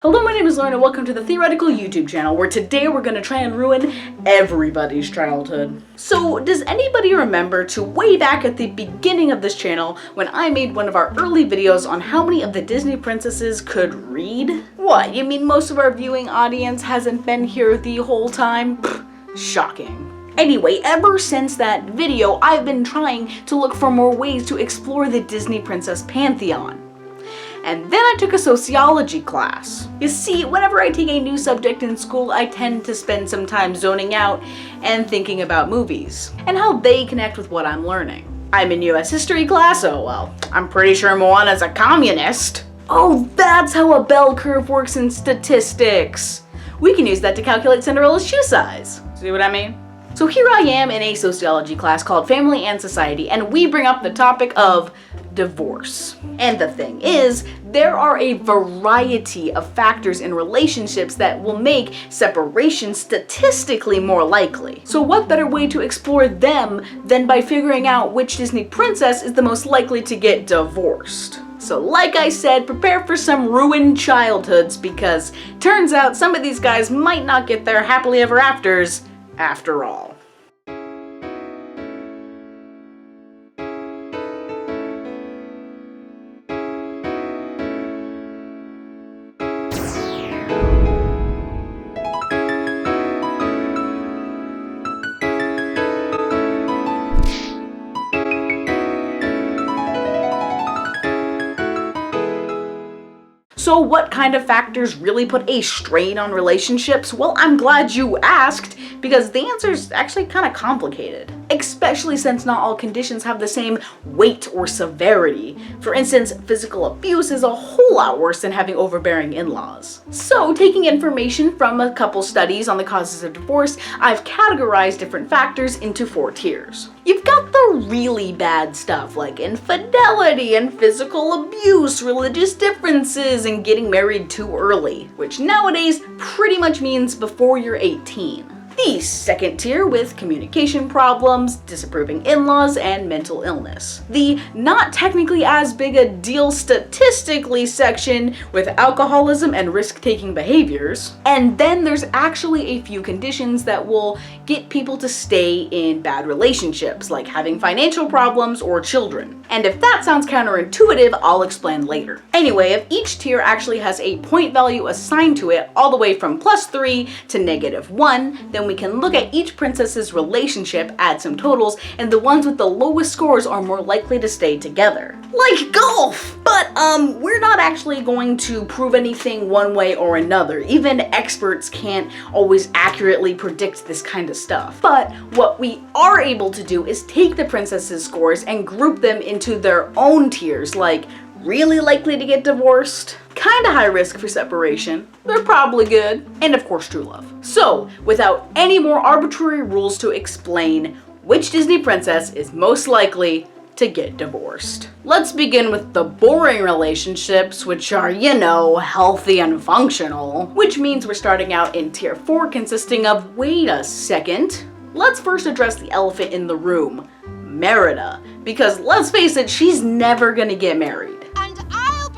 Hello, my name is Lauren and welcome to the Theoretical YouTube channel, where today we're going to try and ruin everybody's childhood. So, does anybody remember to way back at the beginning of this channel when I made one of our early videos on how many of the Disney princesses could read? What, you mean most of our viewing audience hasn't been here the whole time? Pfft, shocking. Anyway, ever since that video, I've been trying to look for more ways to explore the Disney princess pantheon. And then I took a sociology class. You see, whenever I take a new subject in school, I tend to spend some time zoning out and thinking about movies and how they connect with what I'm learning. I'm in US history class, so well, I'm pretty sure Moana's a communist. Oh, that's how a bell curve works in statistics. We can use that to calculate Cinderella's shoe size. See what I mean? So here I am in a sociology class called Family and Society, and we bring up the topic of divorce. And the thing is, there are a variety of factors in relationships that will make separation statistically more likely. So what better way to explore them than by figuring out which Disney princess is the most likely to get divorced? So like I said, prepare for some ruined childhoods, because turns out some of these guys might not get their happily ever afters after all. So what kind of factors really put a strain on relationships? Well, I'm glad you asked, because the answer is actually kind of complicated. Especially since not all conditions have the same weight or severity. For instance, physical abuse is a whole lot worse than having overbearing in-laws. So, taking information from a couple studies on the causes of divorce, I've categorized different factors into 4 tiers. You've got the really bad stuff like infidelity and physical abuse, religious differences, and getting married too early, which nowadays pretty much means before you're 18. The second tier with communication problems, disapproving in-laws, and mental illness. The not technically as big a deal statistically section with alcoholism and risk-taking behaviors. And then there's actually a few conditions that will get people to stay in bad relationships, like having financial problems or children. And if that sounds counterintuitive, I'll explain later. Anyway, if each tier actually has a point value assigned to it, all the way from +3 to -1, then we can look at each princess's relationship, add some totals, and the ones with the lowest scores are more likely to stay together. Like golf! But we're not actually going to prove anything one way or another. Even experts can't always accurately predict this kind of stuff. But what we are able to do is take the princesses' scores and group them into their own tiers, like really likely to get divorced, kinda high risk for separation, they're probably good, and of course true love. So, without any more arbitrary rules to explain which Disney princess is most likely to get divorced, let's begin with the boring relationships, which are, you know, healthy and functional, which means we're starting out in tier 4, consisting of, wait a second, let's first address the elephant in the room, Merida, because let's face it, she's never gonna get married.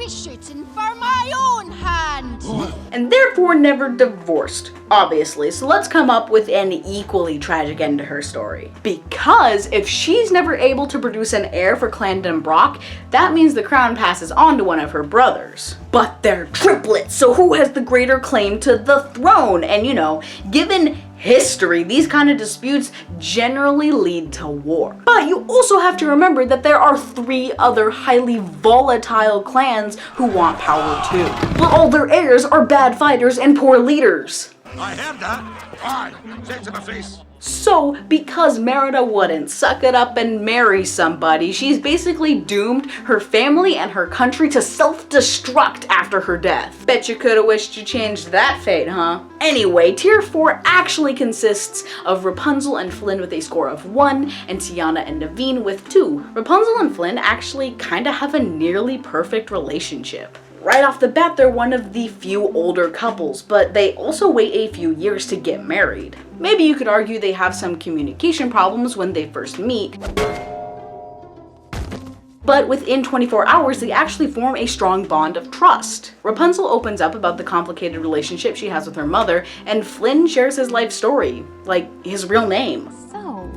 Shooting for my own hand. And therefore never divorced, obviously, so let's come up with an equally tragic end to her story. Because if she's never able to produce an heir for Clandon Brock, that means the crown passes on to one of her brothers. But they're triplets, so who has the greater claim to the throne? And you know, given history, these kind of disputes generally lead to war. But you also have to remember that there are 3 other highly volatile clans who want power too. But all their heirs are bad fighters and poor leaders. I have that. Fine. Say it to my face. So, because Merida wouldn't suck it up and marry somebody, she's basically doomed her family and her country to self-destruct after her death. Bet you could've wished you changed that fate, huh? Anyway, tier 4 actually consists of Rapunzel and Flynn with a score of 1, and Tiana and Naveen with 2. Rapunzel and Flynn actually kinda have a nearly perfect relationship. Right off the bat, they're one of the few older couples, but they also wait a few years to get married. Maybe you could argue they have some communication problems when they first meet, but within 24 hours they actually form a strong bond of trust. Rapunzel opens up about the complicated relationship she has with her mother, and Flynn shares his life story, like his real name. So,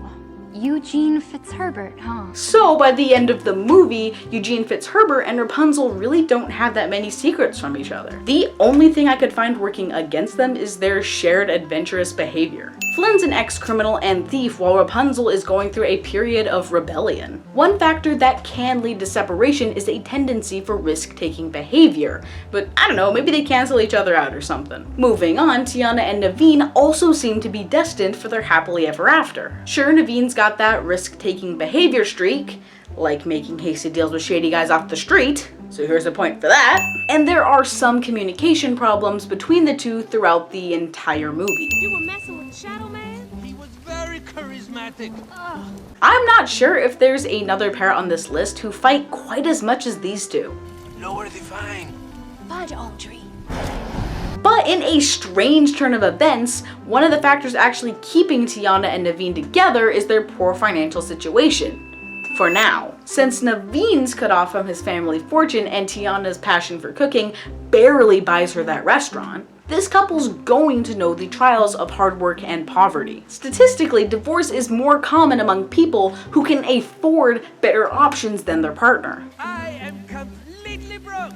Eugene Fitzherbert, huh? So by the end of the movie, Eugene Fitzherbert and Rapunzel really don't have that many secrets from each other. The only thing I could find working against them is their shared adventurous behavior. Flynn's an ex-criminal and thief, while Rapunzel is going through a period of rebellion. One factor that can lead to separation is a tendency for risk-taking behavior, but I don't know, maybe they cancel each other out or something. Moving on, Tiana and Naveen also seem to be destined for their happily ever after. Sure, Naveen's got that risk-taking behavior streak, like making hasty deals with shady guys off the street, so here's a point for that. And there are some communication problems between the two throughout the entire movie. You were messing with Shadow Man? He was very charismatic. I'm not sure if there's another pair on this list who fight quite as much as these two. Lower the vine. Find your own tree. But in a strange turn of events, one of the factors actually keeping Tiana and Naveen together is their poor financial situation. For now. Since Naveen's cut off from his family fortune and Tiana's passion for cooking barely buys her that restaurant, this couple's going to know the trials of hard work and poverty. Statistically, divorce is more common among people who can afford better options than their partner. I am completely broke.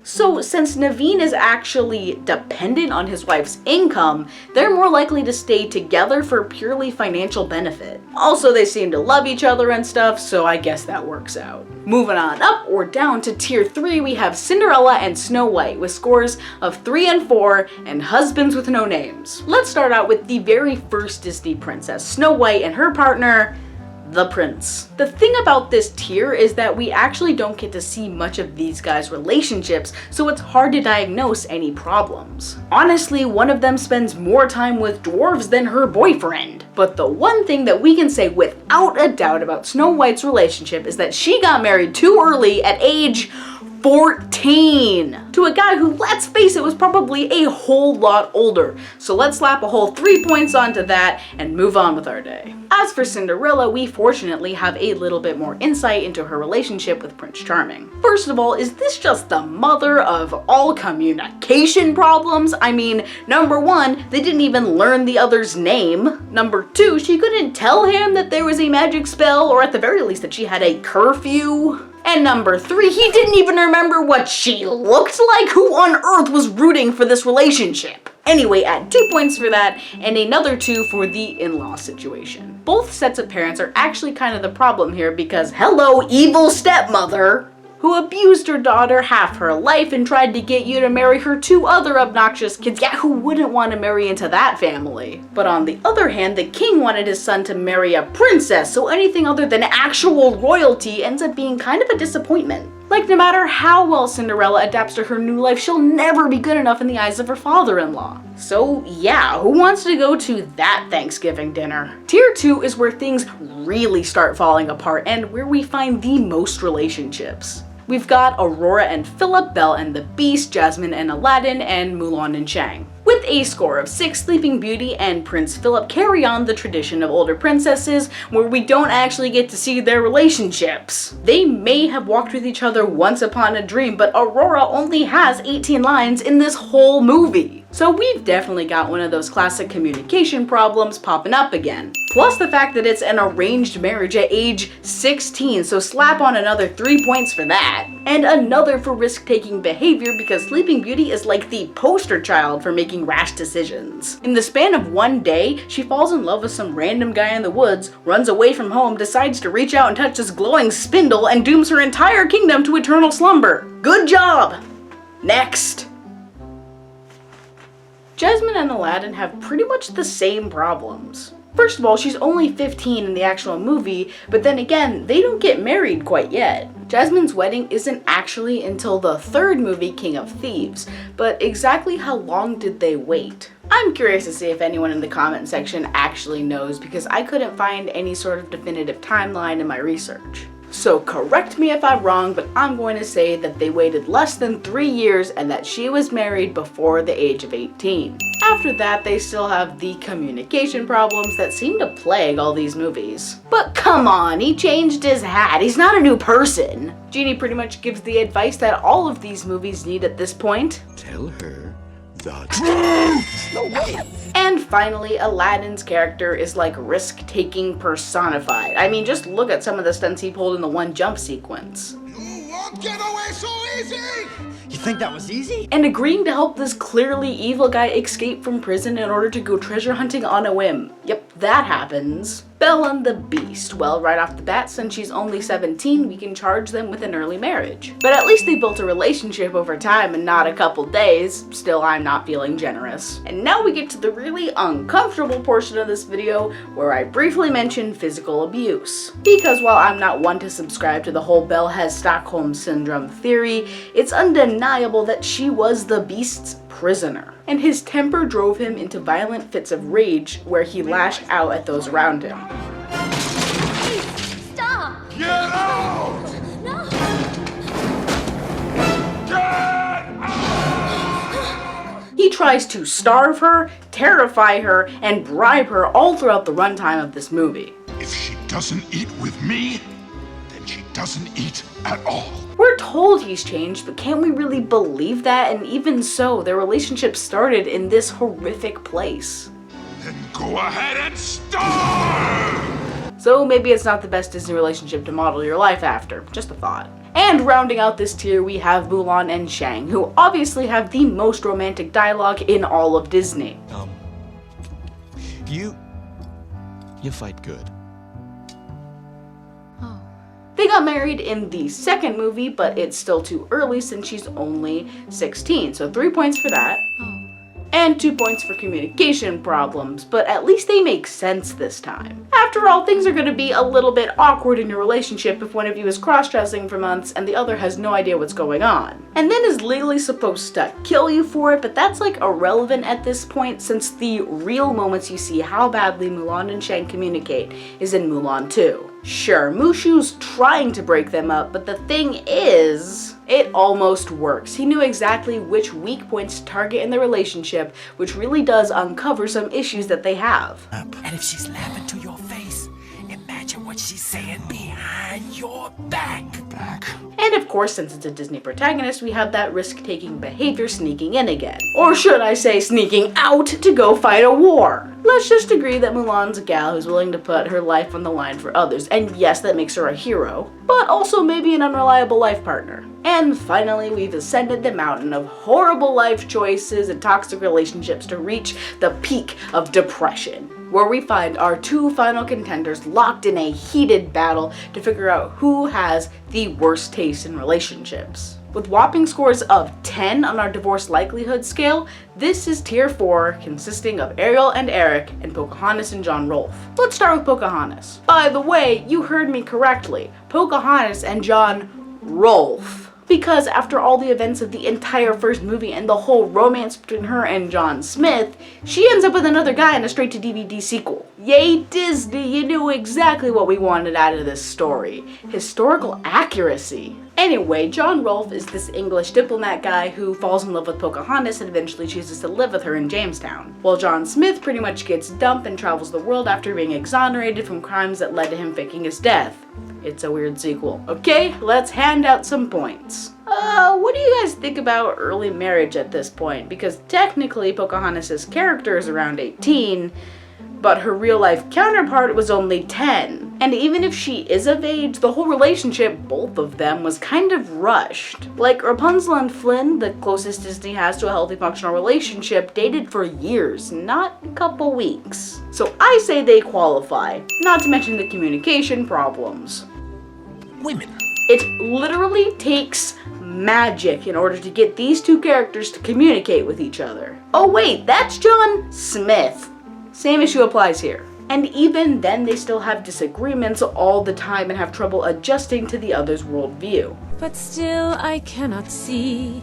So since Naveen is actually dependent on his wife's income, they're more likely to stay together for purely financial benefit. Also, they seem to love each other and stuff, so I guess that works out. Moving on up or down to tier 3, we have Cinderella and Snow White with scores of 3 and 4 and husbands with no names. Let's start out with the very first Disney princess, Snow White, and her partner, the prince. The thing about this tier is that we actually don't get to see much of these guys' relationships, so it's hard to diagnose any problems. Honestly, one of them spends more time with dwarves than her boyfriend. But the one thing that we can say without a doubt about Snow White's relationship is that she got married too early at age 14 to a guy who, let's face it, was probably a whole lot older. So let's slap a whole 3 points onto that and move on with our day. As for Cinderella, we fortunately have a little bit more insight into her relationship with Prince Charming. First of all, is this just the mother of all communication problems? I mean, number 1, they didn't even learn the other's name. Number 2, she couldn't tell him that there was a magic spell, or at the very least that she had a curfew. And number 3, he didn't even remember what she looked like. Who on earth was rooting for this relationship? Anyway, add 2 points for that, and another 2 for the in-law situation. Both sets of parents are actually kind of the problem here because, hello, evil stepmother, who abused her daughter half her life and tried to get you to marry her 2 other obnoxious kids. Yeah, who wouldn't want to marry into that family? But on the other hand, the king wanted his son to marry a princess, so anything other than actual royalty ends up being kind of a disappointment. Like, no matter how well Cinderella adapts to her new life, she'll never be good enough in the eyes of her father-in-law. So yeah, who wants to go to that Thanksgiving dinner? Tier 2 is where things really start falling apart and where we find the most relationships. We've got Aurora and Philip, Belle and the Beast, Jasmine and Aladdin, and Mulan and Chang. With a score of 6, Sleeping Beauty and Prince Philip carry on the tradition of older princesses where we don't actually get to see their relationships. They may have walked with each other once upon a dream, but Aurora only has 18 lines in this whole movie. So we've definitely got one of those classic communication problems popping up again. Plus the fact that it's an arranged marriage at age 16, so slap on another 3 points for that. And another for risk-taking behavior because Sleeping Beauty is like the poster child for making rash decisions. In the span of one day, she falls in love with some random guy in the woods, runs away from home, decides to reach out and touch his glowing spindle, and dooms her entire kingdom to eternal slumber. Good job! Next! Jasmine and Aladdin have pretty much the same problems. First of all, she's only 15 in the actual movie, but then again, they don't get married quite yet. Jasmine's wedding isn't actually until the 3rd movie, King of Thieves, but exactly how long did they wait? I'm curious to see if anyone in the comment section actually knows because I couldn't find any sort of definitive timeline in my research. So correct me if I'm wrong, but I'm going to say that they waited less than 3 years and that she was married before the age of 18. After that, they still have the communication problems that seem to plague all these movies. But come on, he changed his hat. He's not a new person. Genie pretty much gives the advice that all of these movies need at this point. Tell her the truth! No way! And finally, Aladdin's character is like risk-taking personified. I mean, just look at some of the stunts he pulled in the one jump sequence. You won't get away so easy! You think that was easy? And agreeing to help this clearly evil guy escape from prison in order to go treasure hunting on a whim. Yep, that happens. Belle and the Beast. Well, right off the bat, since she's only 17, we can charge them with an early marriage. But at least they built a relationship over time and not a couple days. Still, I'm not feeling generous. And now we get to the really uncomfortable portion of this video where I briefly mention physical abuse. Because while I'm not one to subscribe to the whole Belle has Stockholm Syndrome theory, it's undeniable that she was the Beast's prisoner. And his temper drove him into violent fits of rage where he lashed out at those around him. Stop! Get out! No! Get out! He tries to starve her, terrify her, and bribe her all throughout the runtime of this movie. If she doesn't eat with me, then she doesn't eat at all. We're told he's changed, but can't we really believe that? And even so, their relationship started in this horrific place. Then go ahead and starve! So maybe it's not the best Disney relationship to model your life after. Just a thought. And rounding out this tier, we have Mulan and Shang, who obviously have the most romantic dialogue in all of Disney. You fight good. They got married in the second movie, but it's still too early since she's only 16, so 3 points for that. And 2 points for communication problems, but at least they make sense this time. After all, things are going to be a little bit awkward in your relationship if one of you is cross-dressing for months and the other has no idea what's going on. And then is legally supposed to kill you for it, but that's like irrelevant at this point since the real moments you see how badly Mulan and Shang communicate is in Mulan 2. Sure, Mushu's trying to break them up, but the thing is, it almost works. He knew exactly which weak points to target in the relationship, which really does uncover some issues that they have. And if she's laughing to your face, imagine what she's saying behind your back. And of course, since it's a Disney protagonist, we have that risk-taking behavior sneaking in again. Or should I say sneaking out to go fight a war. Let's just agree that Mulan's a gal who's willing to put her life on the line for others, and yes, that makes her a hero, but also maybe an unreliable life partner. And finally, we've ascended the mountain of horrible life choices and toxic relationships to reach the peak of depression, where we find our 2 final contenders locked in a heated battle to figure out who has the worst taste in relationships. With whopping scores of 10 on our divorce likelihood scale, this is tier 4, consisting of Ariel and Eric, and Pocahontas and John Rolfe. Let's start with Pocahontas. By the way, you heard me correctly, Pocahontas and John Rolfe. Because after all the events of the entire first movie and the whole romance between her and John Smith, she ends up with another guy in a straight-to-DVD sequel. Yay Disney, you knew exactly what we wanted out of this story. Historical accuracy. Anyway, John Rolfe is this English diplomat guy who falls in love with Pocahontas and eventually chooses to live with her in Jamestown. While John Smith pretty much gets dumped and travels the world after being exonerated from crimes that led to him faking his death. It's a weird sequel. Okay, let's hand out some points. What do you guys think about early marriage at this point? Because technically Pocahontas' character is around 18, but her real life counterpart was only 10. And even if she is of age, the whole relationship, both of them, was kind of rushed. Like Rapunzel and Flynn, the closest Disney has to a healthy functional relationship, dated for years, not a couple weeks. So I say they qualify, not to mention the communication problems. Women. It literally takes magic in order to get these 2 characters to communicate with each other. Oh wait, that's John Smith. Same issue applies here. And even then they still have disagreements all the time and have trouble adjusting to the other's worldview. But still I cannot see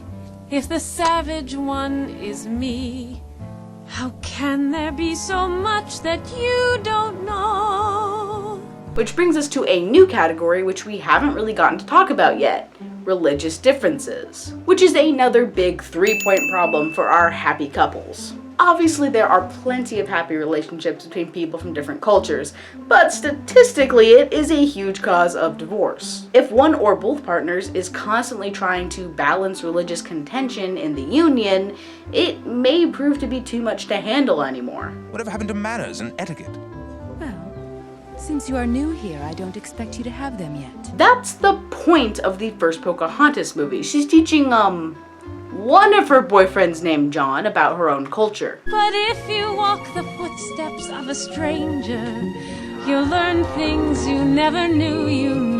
if the savage one is me. How can there be so much that you don't know? Which brings us to a new category which we haven't really gotten to talk about yet. Religious differences. Which is another big 3-point problem for our happy couples. Obviously, there are plenty of happy relationships between people from different cultures, but statistically, it is a huge cause of divorce. If one or both partners is constantly trying to balance religious contention in the union, it may prove to be too much to handle anymore. Whatever happened to manners and etiquette? Well, since you are new here, I don't expect you to have them yet. That's the point of the first Pocahontas movie. She's teaching, one of her boyfriends named John about her own culture. But if you walk the footsteps of a stranger, you'll learn things you never knew.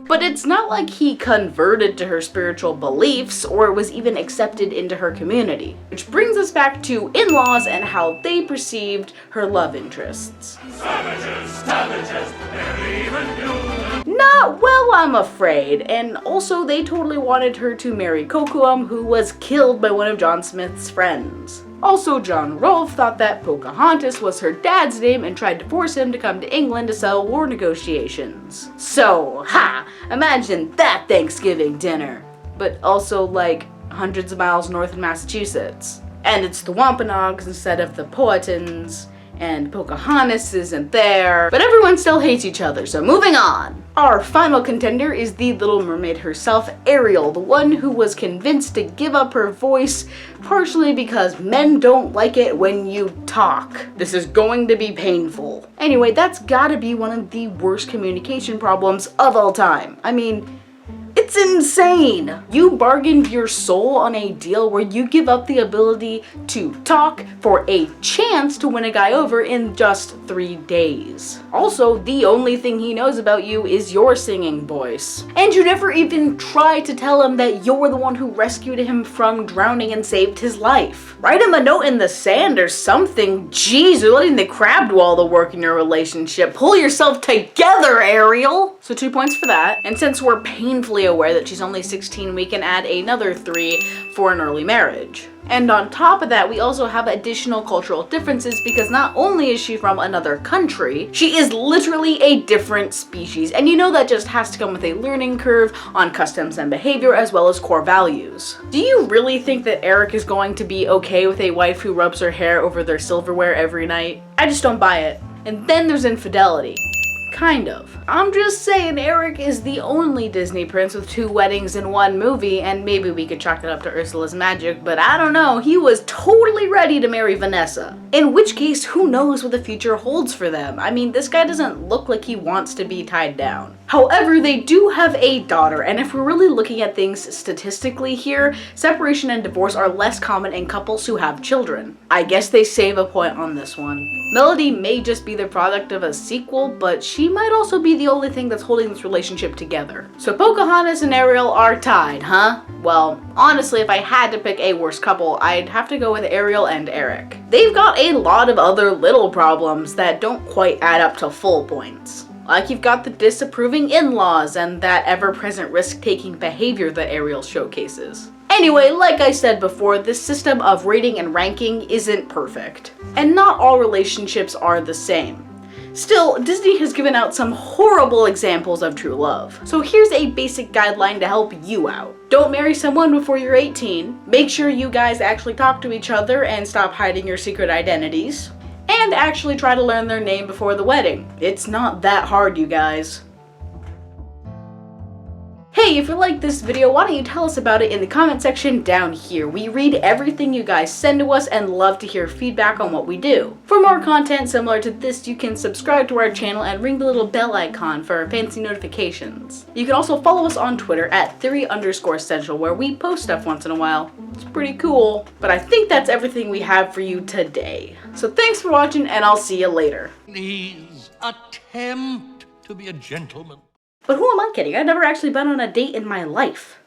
But it's not like he converted to her spiritual beliefs or was even accepted into her community. Which brings us back to in-laws and how they perceived her love interests. Savages, they're even new. Not well, I'm afraid, and also they totally wanted her to marry Kocoum, who was killed by one of John Smith's friends. Also, John Rolfe thought that Pocahontas was her dad's name and tried to force him to come to England to settle war negotiations. So, imagine that Thanksgiving dinner. But also, like, hundreds of miles north in Massachusetts. And it's the Wampanoags instead of the Powhatans, and Pocahontas isn't there, but everyone still hates each other, so moving on. Our final contender is the Little Mermaid herself, Ariel, the one who was convinced to give up her voice, partially because men don't like it when you talk. This is going to be painful. Anyway, that's gotta be one of the worst communication problems of all time. I mean, it's insane! You bargained your soul on a deal where you give up the ability to talk for a chance to win a guy over in just 3 days. Also, the only thing he knows about you is your singing voice. And you never even try to tell him that you're the one who rescued him from drowning and saved his life. Write him a note in the sand or something. Jeez, you're letting the crab do all the work in your relationship. Pull yourself together, Ariel! So 2 points for that. And since we're painfully aware that she's only 16, we can add another 3 for an early marriage. And on top of that, we also have additional cultural differences because not only is she from another country, she is literally a different species. And you know that just has to come with a learning curve on customs and behavior as well as core values. Do you really think that Eric is going to be okay with a wife who rubs her hair over their silverware every night? I just don't buy it. And then there's infidelity. Kind of. I'm just saying Eric is the only Disney prince with 2 weddings in 1 movie, and maybe we could chalk it up to Ursula's magic, but I don't know, he was totally ready to marry Vanessa. In which case, who knows what the future holds for them? I mean, this guy doesn't look like he wants to be tied down. However, they do have a daughter, and if we're really looking at things statistically here, separation and divorce are less common in couples who have children. I guess they save a point on this one. Melody may just be the product of a sequel, but she might also be the only thing that's holding this relationship together. So Pocahontas and Ariel are tied, huh? Well, honestly, if I had to pick a worse couple, I'd have to go with Ariel and Eric. They've got a lot of other little problems that don't quite add up to full points. Like you've got the disapproving in-laws and that ever-present risk-taking behavior that Ariel showcases. Anyway, like I said before, this system of rating and ranking isn't perfect. And not all relationships are the same. Still, Disney has given out some horrible examples of true love. So here's a basic guideline to help you out. Don't marry someone before you're 18. Make sure you guys actually talk to each other and stop hiding your secret identities. And actually try to learn their name before the wedding. It's not that hard, you guys. Hey, if you liked this video, why don't you tell us about it in the comment section down here. We read everything you guys send to us and love to hear feedback on what we do. For more content similar to this, you can subscribe to our channel and ring the little bell icon for fancy notifications. You can also follow us on Twitter at theory_central, where we post stuff once in a while. It's pretty cool. But I think that's everything we have for you today. So thanks for watching, and I'll see you later. Please attempt to be a gentleman. But who am I kidding? I've never actually been on a date in my life.